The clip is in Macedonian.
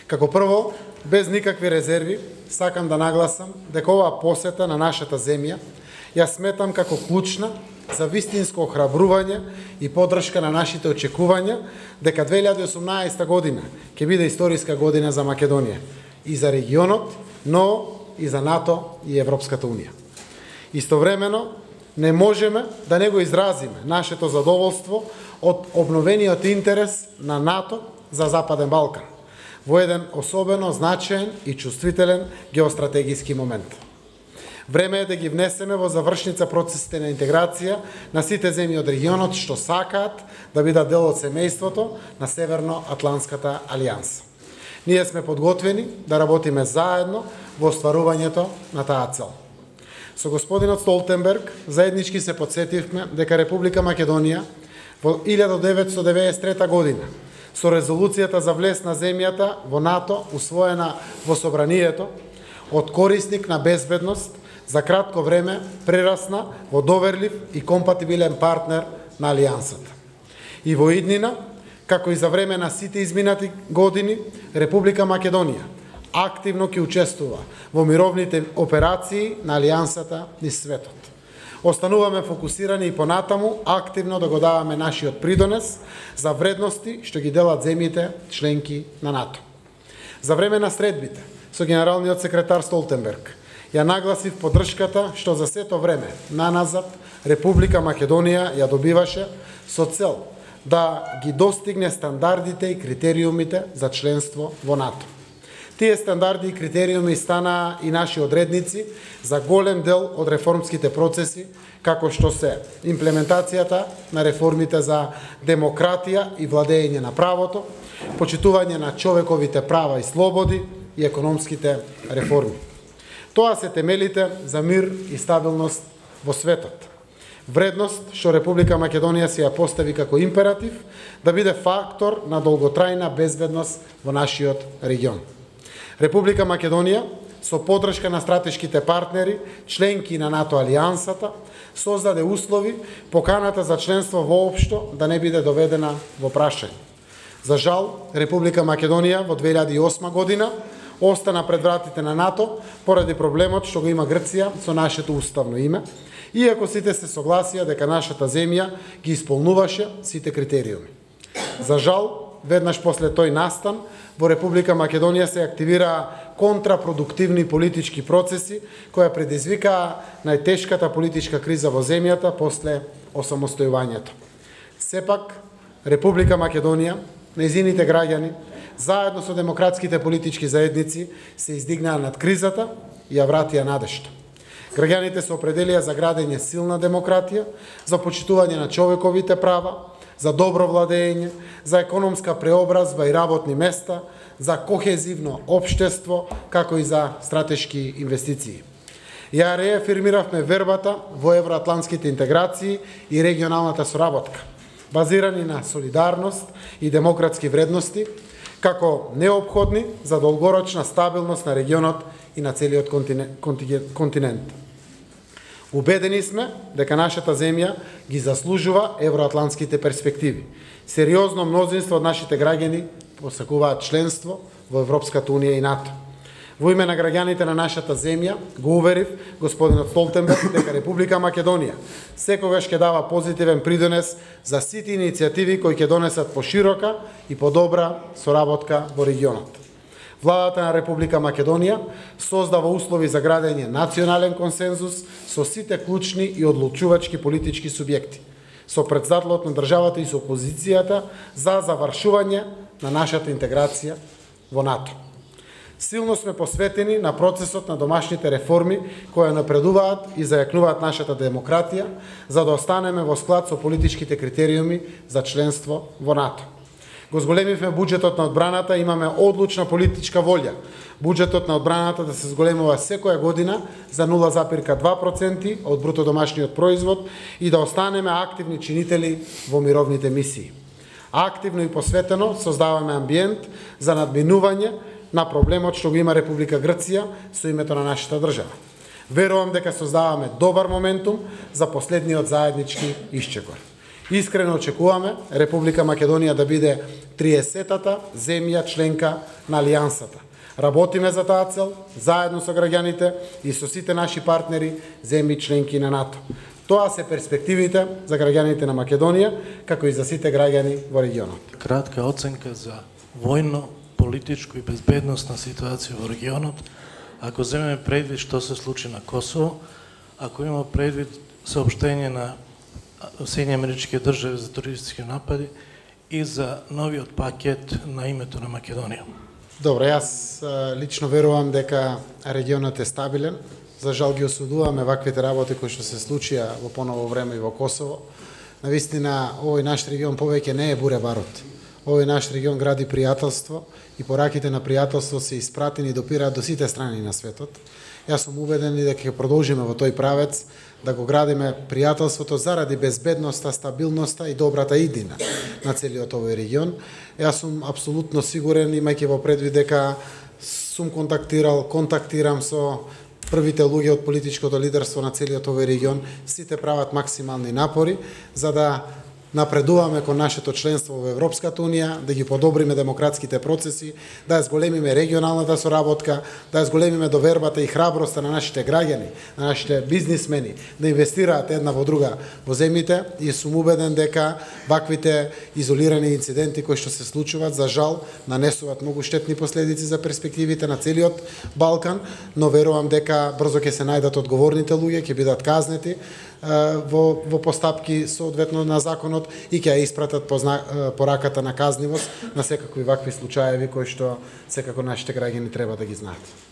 Како прво, без никакви резерви, сакам да нагласам дека оваа посета на нашата земја ја сметам како клучна за вистинско охрабрување и поддршка на нашите очекувања дека 2018 година ќе биде историска година за Македонија и за регионот, но и за НАТО и Европската Унија. Истовремено, не можеме да не го изразиме нашето задоволство од обновениот интерес на НАТО за Западен Балкан во еден особено значаен и чувствителен геостратегиски момент. Време е да ги внесеме во завршница процесите на интеграција на сите земји од регионот што сакаат да бидат дел од семејството на Северноатлантската алијанса. Ние сме подготвени да работиме заедно во остварувањето на таа цел. Со господинот Столтенберг заеднички се подсетивме дека Република Македонија во 1993 година со резолуцијата за влез на земјата во НАТО усвоена во собранието од корисник на безбедност за кратко време прерасна во доверлив и компатибилен партнер на алијансата. И во иднина, како и за време на сите изминати години, Република Македонија активно ќе учествува во мировните операции на алијансата низ светот. Остануваме фокусирани и понатаму активно да го даваме нашиот придонес за вредности што ги делат земјите членки на НАТО. За време на средбите со генералниот секретар Столтенберг ја нагласив поддршката што за сето време наназад Република Македонија ја добиваше со цел да ги достигне стандардите и критериумите за членство во НАТО. Тие стандарди и критериуми станаа и наши одредници за голем дел од реформските процеси, како што се имплементацијата на реформите за демократија и владење на правото, почитување на човековите права и слободи и економските реформи. Тоа се темелите за мир и стабилност во светот. Вредност што Република Македонија си ја постави како императив да биде фактор на долготрајна безбедност во нашиот регион. Република Македонија, со поддршка на стратешките партнери, членки на НАТО алијансата, создаде услови поканата за членство воопшто да не биде доведена во прашање. За жал, Република Македонија во 2008 година остана пред вратите на НАТО поради проблемот што го има Грција со нашето уставно име, иако сите се согласија дека нашата земја ги исполнуваше сите критериуми. За жал, веднаш после тој настан, во Република Македонија се активираа контрапродуктивни политички процеси која предизвикаа најтешката политичка криза во земјата после осамостојувањето. Сепак, Република Македонија, нејзините граѓани, заедно со демократските политички заедници, се издигнаа над кризата и ја вратија надежта. Граѓаните се определија за градење силна демократија, за почитување на човековите права, за добро владење, за економска преобразба и работни места, за кохезивно општество, како и за стратешки инвестиции. Ја реафирмиравме вербата во евроатлантските интеграции и регионалната соработка, базирани на солидарност и демократски вредности, како неопходни за долгорочна стабилност на регионот и на целиот континент. Убедени сме дека нашата земја ги заслужува евроатлантските перспективи. Сериозно мнозинство од нашите граѓани посакуваат членство во Европската Унија и НАТО. Во име на граѓаните на нашата земја го уверив господинот Столтенберг дека Република Македонија секогаш ќе дава позитивен придонес за сите иницијативи кои ќе донесат поширока и подобра соработка во регионот. Владата на Република Македонија создава услови за градење национален консензус со сите клучни и одлучувачки политички субјекти, со претседателот на државата и со опозицијата за завршување на нашата интеграција во НАТО. Силно сме посветени на процесот на домашните реформи кои напредуваат и зајакнуваат нашата демократија, за да останеме во склад со политичките критериуми за членство во НАТО. Го зголемивме буџетот на одбраната, имаме одлучна политичка волја буџетот на одбраната да се зголемува секоја година за 0,2% од бруто домашниот производ и да останеме активни чинители во мировните мисии. Активно и посветено создаваме амбиент за надминување на проблемот што го има Република Грција со името на нашата држава. Верувам дека создаваме добар моментум за последниот заеднички исчекор. Искрено очекуваме Република Македонија да биде 30-та земја членка на Алијансата. Работиме за таа цел, заедно со граѓаните и со сите наши партнери, земји членки на НАТО. Тоа се перспективите за граѓаните на Македонија, како и за сите граѓани во регионот. Кратка оценка за војно, политичко и безбедносна ситуација во регионот, ако земеме предвид што се случи на Косово, ако има предвид соопштение на Сејни Амерички држави за терористички напади и за новиот пакет на името на Македонија. Добро, јас лично верувам дека регионот е стабилен. За жал ги осудуваме ваквите работи кои што се случија во поново време и во Косово. Навистина, овој наш регион повеќе не е буре барут. Овој наш регион гради пријателство и пораките на пријателство се испратени и допираат до сите страни на светот. Јас сум убеден и дека ќе продолжиме во тој правец да го градиме пријателството заради безбедноста, стабилноста и добрата иднина на целиот овој регион. Јас сум апсолутно сигурен, имајќи во предвид дека сум контактирам со првите луѓе од политичкото лидерство на целиот овој регион, сите прават максимални напори за да напредуваме кон нашето членство во Европската Унија, да ги подобриме демократските процеси, да ја зголемиме регионалната соработка, да ја зголемиме довербата и храброста на нашите граѓани, на нашите бизнисмени, да инвестираат една во друга во земјите и сум убеден дека ваквите изолирани инциденти кои што се случуваат, за жал, нанесуваат многу штетни последици за перспективите на целиот Балкан, но верувам дека брзо ќе се најдат одговорните луѓе, ќе бидат казнети во постапки соодветно на законот и ќе ја испратат пораката на казнивост на секакви вакви случаеви кои што секако нашите граѓани треба да ги знаат.